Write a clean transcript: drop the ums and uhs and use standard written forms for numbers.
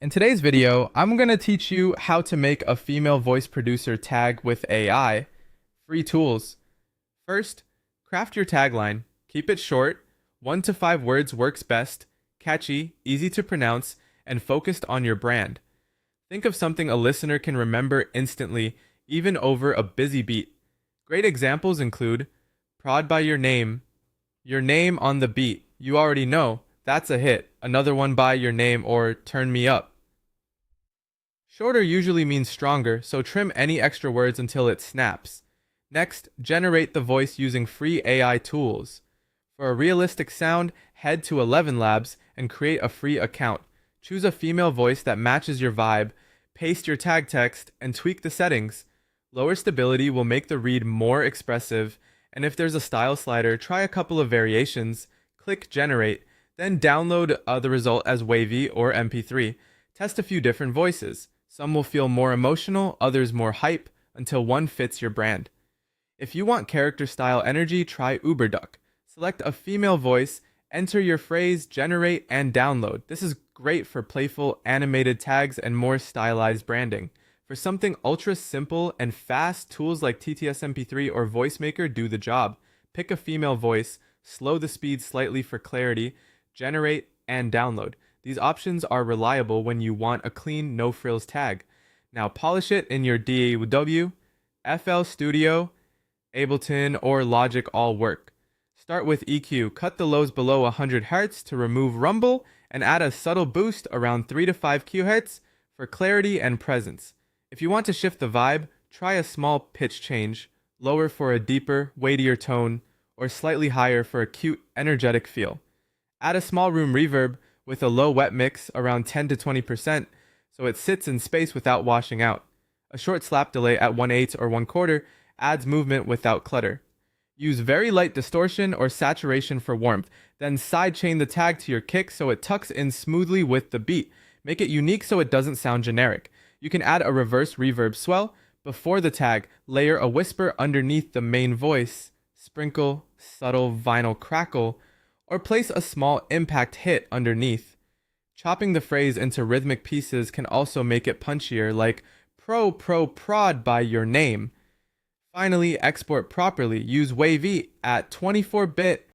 In today's video, I'm going to teach you how to make a female voice producer tag with AI. Free tools. First, craft your tagline. Keep it short. 1 to 5 words works best. Catchy, easy to pronounce, and focused on your brand. Think of something a listener can remember instantly, even over a busy beat. Great examples include Prod by your name on the beat. You already know. That's a hit. Another one by your name or turn me up. Shorter usually means stronger, so trim any extra words until it snaps. Next, generate the voice using free AI tools. For a realistic sound, head to 11 Labs and create a free account. Choose a female voice that matches your vibe, paste your tag text, and tweak the settings. Lower stability will make the read more expressive, and if there's a style slider, try a couple of variations. Click Generate, then download the result as Wavy or MP3. Test a few different voices. Some will feel more emotional, others more hype, until one fits your brand. If you want character style energy, try UberDuck. Select a female voice, enter your phrase, generate, and download. This is great for playful, animated tags and more stylized branding. For something ultra simple and fast, tools like TTS MP3 or VoiceMaker do the job. Pick a female voice, slow the speed slightly for clarity, generate, and download. These options are reliable when you want a clean, no-frills tag. Now polish it in your DAW, FL Studio, Ableton, or Logic all work. Start with EQ. Cut the lows below 100 Hz to remove rumble and add a subtle boost around 3 to 5 kHz for clarity and presence. If you want to shift the vibe, try a small pitch change, lower for a deeper, weightier tone, or slightly higher for a cute, energetic feel. Add a small room reverb with a low wet mix around 10 to 20% so it sits in space without washing out. A short slap delay at 1/8 or 1/4 adds movement without clutter. Use very light distortion or saturation for warmth, then sidechain the tag to your kick so it tucks in smoothly with the beat. Make it unique so it doesn't sound generic. You can add a reverse reverb swell before the tag, layer a whisper underneath the main voice, sprinkle subtle vinyl crackle, or place a small impact hit underneath. Chopping the phrase into rhythmic pieces can also make it punchier, like prod by your name. Finally, export properly. Use Wavy at 24-bit